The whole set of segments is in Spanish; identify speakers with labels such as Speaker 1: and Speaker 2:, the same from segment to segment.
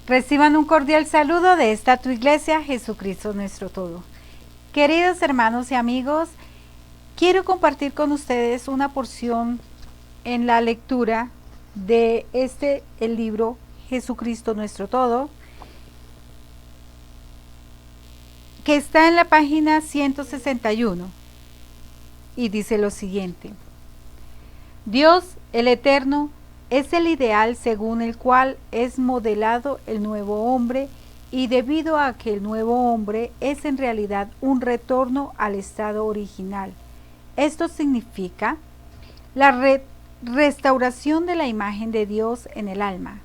Speaker 1: Reciban un cordial saludo de esta tu iglesia, Jesucristo nuestro todo. Queridos hermanos y amigos, quiero compartir con ustedes una porción en la lectura de el libro Jesucristo nuestro todo, que está en la página 161 y dice lo siguiente: Dios, el Eterno, es el ideal según el cual es modelado el nuevo hombre, y debido a que el nuevo hombre es en realidad un retorno al estado original. Esto significa la restauración de la imagen de Dios en el alma.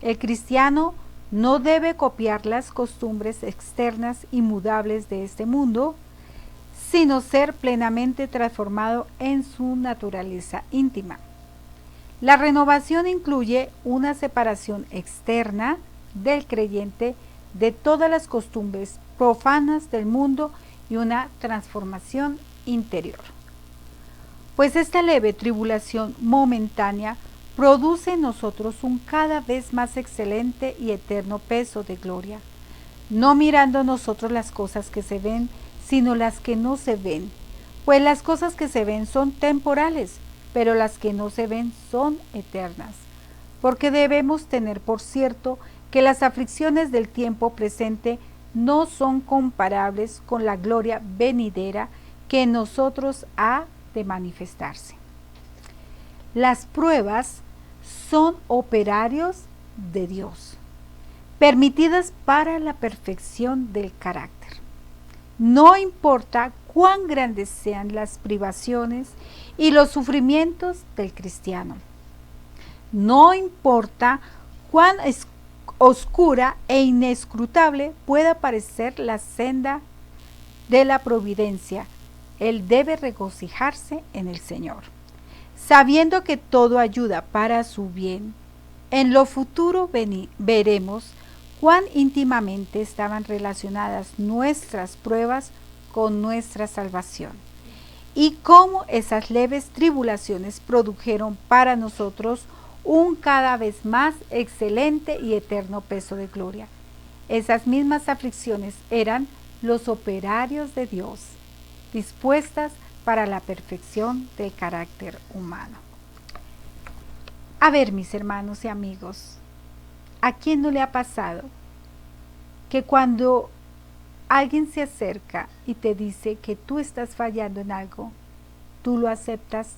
Speaker 1: El cristiano no debe copiar las costumbres externas y mudables de este mundo, sino ser plenamente transformado en su naturaleza íntima. La renovación incluye una separación externa del creyente de todas las costumbres profanas del mundo y una transformación interior. Pues esta leve tribulación momentánea produce en nosotros un cada vez más excelente y eterno peso de gloria, no mirando nosotros las cosas que se ven, sino las que no se ven, pues las cosas que se ven son temporales, pero las que no se ven son eternas. Porque debemos tener por cierto que las aflicciones del tiempo presente no son comparables con la gloria venidera que en nosotros ha de manifestarse. Las pruebas son operarios de Dios, permitidas para la perfección del carácter. No importa cuán grandes sean las privaciones y los sufrimientos del cristiano. No importa cuán oscura e inescrutable pueda parecer la senda de la providencia, él debe regocijarse en el Señor, sabiendo que todo ayuda para su bien. En lo futuro veremos cuán íntimamente estaban relacionadas nuestras pruebas con nuestra salvación, y cómo esas leves tribulaciones produjeron para nosotros un cada vez más excelente y eterno peso de gloria. Esas mismas aflicciones eran los operarios de Dios, dispuestas para la perfección del carácter humano. A ver, mis hermanos y amigos, ¿a quién no le ha pasado que cuando alguien se acerca y te dice que tú estás fallando en algo, tú lo aceptas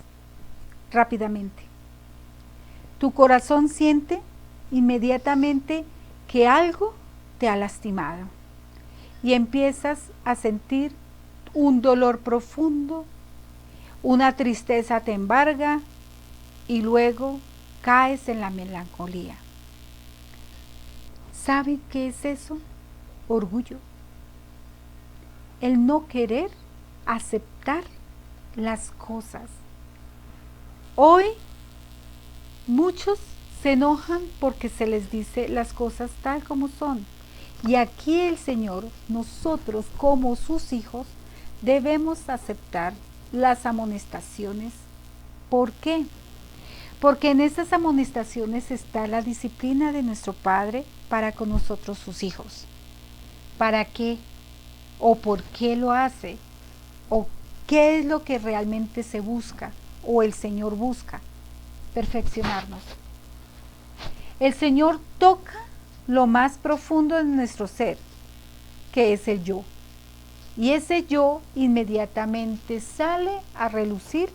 Speaker 1: rápidamente? Tu corazón siente inmediatamente que algo te ha lastimado y empiezas a sentir un dolor profundo, una tristeza te embarga y luego caes en la melancolía. ¿Sabe qué es eso? Orgullo. El no querer aceptar las cosas. Hoy muchos se enojan porque se les dice las cosas tal como son. Y aquí el Señor, nosotros como sus hijos, debemos aceptar las amonestaciones. ¿Por qué? Porque en esas amonestaciones está la disciplina de nuestro Padre para con nosotros sus hijos. ¿Para qué? ¿O por qué lo hace? ¿O qué es lo que realmente se busca? ¿O el Señor busca? Perfeccionarnos. El Señor toca lo más profundo de nuestro ser, que es el yo. Y ese yo inmediatamente sale a relucir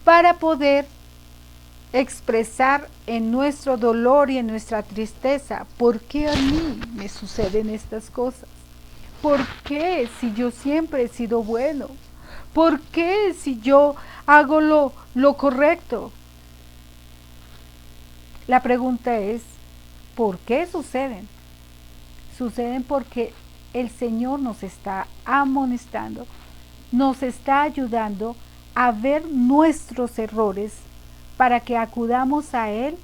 Speaker 1: para poder expresar en nuestro dolor y en nuestra tristeza: ¿por qué a mí me suceden estas cosas? ¿Por qué si yo siempre he sido bueno? ¿Por qué si yo hago lo correcto? La pregunta es, ¿por qué suceden? Suceden porque el Señor nos está amonestando, nos está ayudando a ver nuestros errores para que acudamos a Él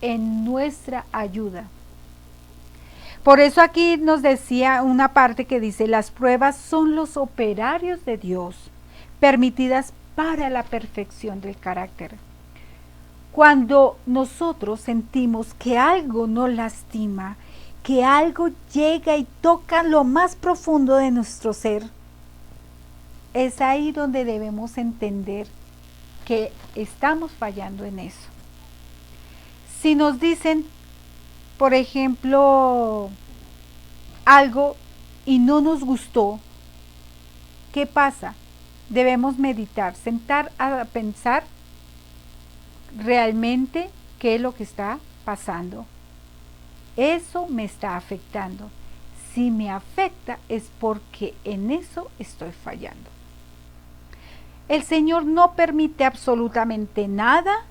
Speaker 1: en nuestra ayuda. Por eso aquí nos decía una parte que dice: las pruebas son los operarios de Dios, permitidas para la perfección del carácter. Cuando nosotros sentimos que algo nos lastima, que algo llega y toca lo más profundo de nuestro ser, es ahí donde debemos entender que estamos fallando en eso. Si nos dicen, por ejemplo, algo y no nos gustó, ¿qué pasa? Debemos meditar, sentar a pensar realmente qué es lo que está pasando. Eso me está afectando. Si me afecta es porque en eso estoy fallando. El Señor no permite absolutamente nada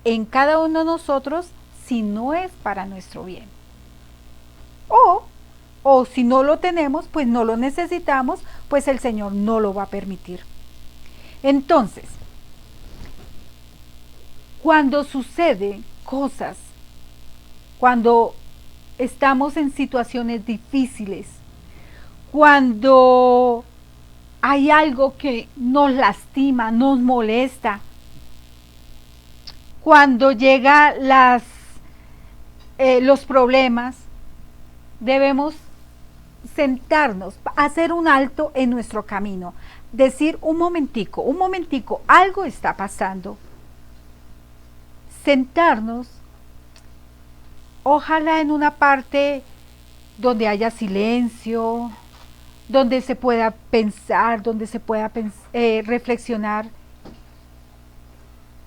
Speaker 1: en cada uno de nosotros si no es para nuestro bien. O si no lo tenemos, pues no lo necesitamos, pues el Señor no lo va a permitir. Entonces, cuando sucede cosas, cuando estamos en situaciones difíciles, cuando hay algo que nos lastima, nos molesta, cuando llegan los problemas, debemos sentarnos, hacer un alto en nuestro camino, decir un momentico, algo está pasando. Sentarnos, ojalá en una parte donde haya silencio, donde se pueda pensar, donde se pueda reflexionar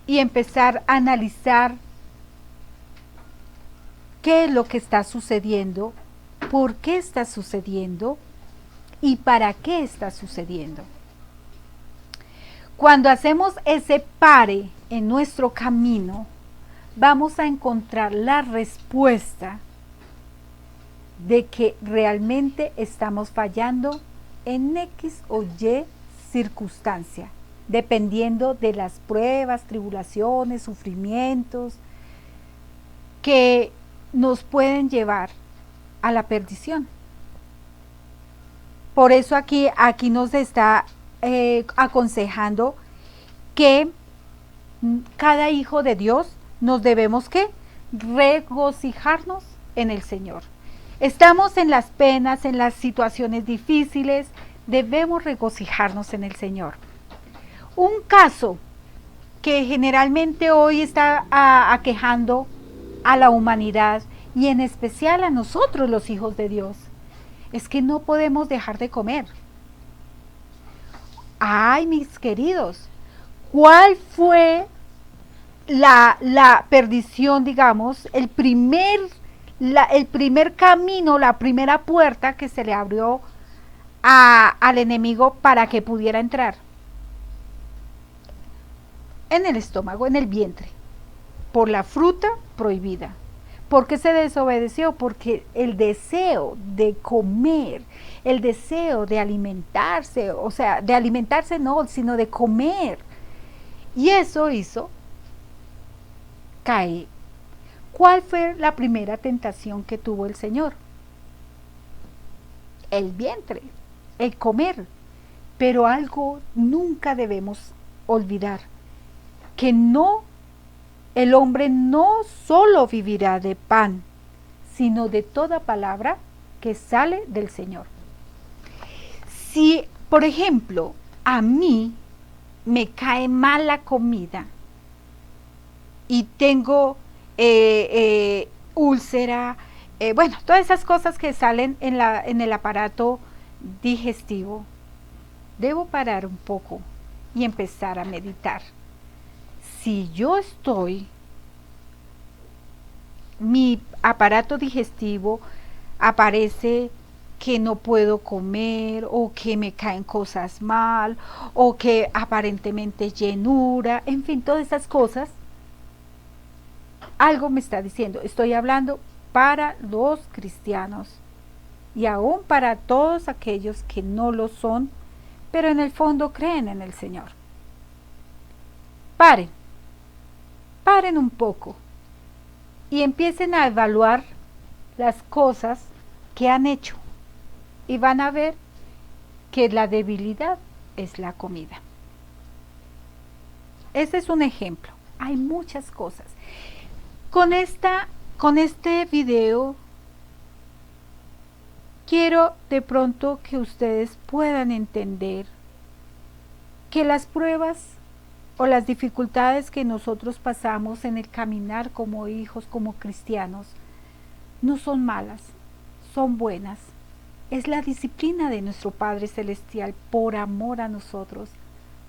Speaker 1: y empezar a analizar qué es lo que está sucediendo, por qué está sucediendo y para qué está sucediendo. Cuando hacemos ese pare en nuestro camino, vamos a encontrar la respuesta de que realmente estamos fallando en X o Y circunstancia, dependiendo de las pruebas, tribulaciones, sufrimientos que nos pueden llevar a la perdición. Por eso aquí nos está aconsejando que cada hijo de Dios nos debemos ¿qué? Regocijarnos en el Señor. Estamos en las penas, en las situaciones difíciles, debemos regocijarnos en el Señor. Un caso que generalmente hoy está aquejando a la humanidad y en especial a nosotros los hijos de Dios, es que no podemos dejar de comer. Ay, mis queridos, ¿cuál fue la perdición, digamos, el primer camino, la primera puerta que se le abrió al enemigo para que pudiera entrar? En el estómago, en el vientre, por la fruta prohibida. ¿Por qué se desobedeció? Porque el deseo de comer, el deseo de alimentarse, o sea, de alimentarse no, sino de comer. Y eso hizo caer. ¿Cuál fue la primera tentación que tuvo el Señor? El vientre, el comer. Pero algo nunca debemos olvidar, que el hombre no solo vivirá de pan, sino de toda palabra que sale del Señor. Si, por ejemplo, a mí me cae mal la comida y tengo úlcera, bueno, todas esas cosas que salen en el aparato digestivo, debo parar un poco y empezar a meditar. Si yo mi aparato digestivo aparece que no puedo comer o que me caen cosas mal o que aparentemente llenura, en fin, todas esas cosas, algo me está diciendo. Estoy hablando para los cristianos y aún para todos aquellos que no lo son, pero en el fondo creen en el Señor. Paren un poco y empiecen a evaluar las cosas que han hecho y van a ver que la debilidad es la comida. Ese es un ejemplo. Hay muchas cosas. Con este video quiero de pronto que ustedes puedan entender que las pruebas o las dificultades que nosotros pasamos en el caminar como hijos, como cristianos, no son malas, son buenas. Es la disciplina de nuestro Padre Celestial por amor a nosotros,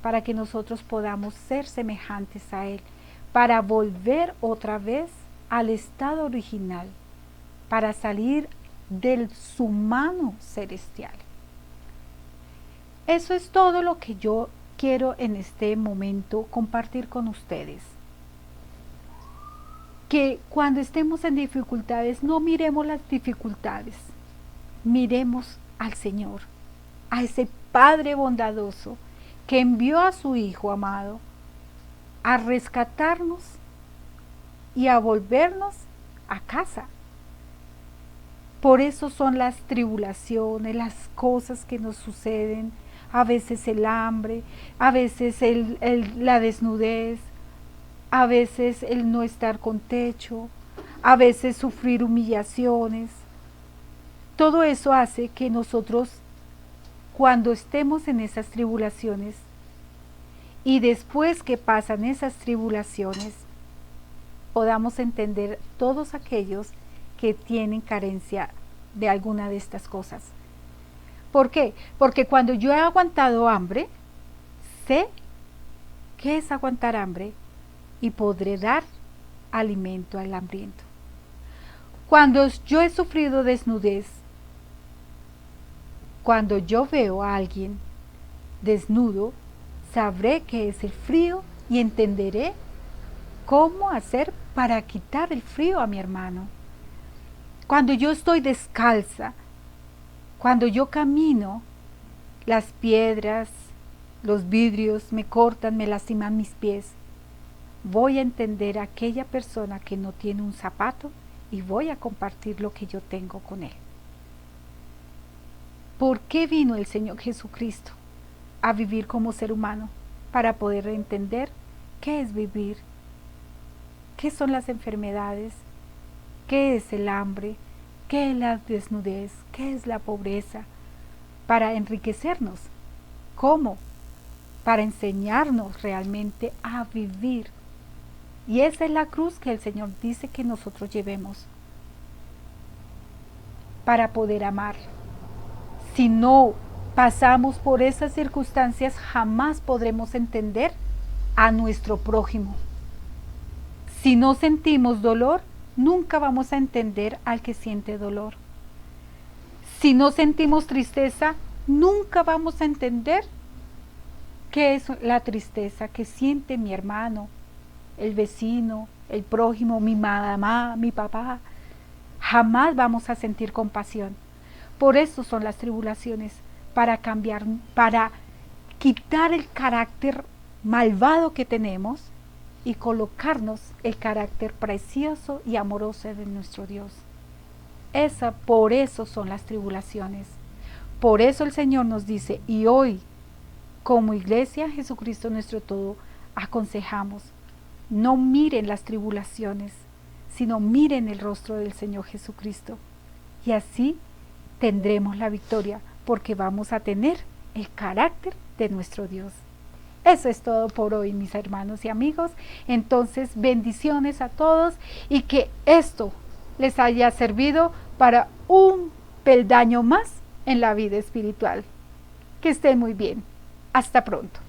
Speaker 1: para que nosotros podamos ser semejantes a Él, para volver otra vez al estado original, para salir del su mano celestial. Eso es todo lo que yo quiero en este momento compartir con ustedes. Que cuando estemos en dificultades, no miremos las dificultades, miremos al Señor, a ese Padre bondadoso que envió a su Hijo amado a rescatarnos y a volvernos a casa. Por eso son las tribulaciones, las cosas que nos suceden, a veces el hambre, a veces la desnudez, a veces el no estar con techo, a veces sufrir humillaciones. Todo eso hace que nosotros, cuando estemos en esas tribulaciones y después que pasan esas tribulaciones, podamos entender todos aquellos que tienen carencia de alguna de estas cosas. ¿Por qué? Porque cuando yo he aguantado hambre, sé qué es aguantar hambre y podré dar alimento al hambriento. Cuando yo he sufrido desnudez, cuando yo veo a alguien desnudo, sabré qué es el frío y entenderé cómo hacer para quitar el frío a mi hermano. Cuando yo estoy descalza, cuando yo camino, las piedras, los vidrios me cortan, me lastiman mis pies. Voy a entender a aquella persona que no tiene un zapato y voy a compartir lo que yo tengo con él. ¿Por qué vino el Señor Jesucristo a vivir como ser humano? Para poder entender qué es vivir, qué son las enfermedades, qué es el hambre, qué es la desnudez, qué es la pobreza, para enriquecernos. ¿Cómo? Para enseñarnos realmente a vivir. Y esa es la cruz que el Señor dice que nosotros llevemos para poder amar. Si no pasamos por esas circunstancias, jamás podremos entender a nuestro prójimo. Si no sentimos dolor, nunca vamos a entender al que siente dolor. Si no sentimos tristeza, nunca vamos a entender qué es la tristeza que siente mi hermano, el vecino, el prójimo, mi mamá, mi papá. Jamás vamos a sentir compasión. Por eso son las tribulaciones, para cambiar, para quitar el carácter malvado que tenemos y colocarnos el carácter precioso y amoroso de nuestro Dios. Por eso son las tribulaciones. Por eso el Señor nos dice, y hoy, como iglesia, Jesucristo nuestro todo, aconsejamos, no miren las tribulaciones, sino miren el rostro del Señor Jesucristo. Y así tendremos la victoria, porque vamos a tener el carácter de nuestro Dios. Eso es todo por hoy, mis hermanos y amigos. Entonces, bendiciones a todos y que esto les haya servido para un peldaño más en la vida espiritual. Que estén muy bien. Hasta pronto.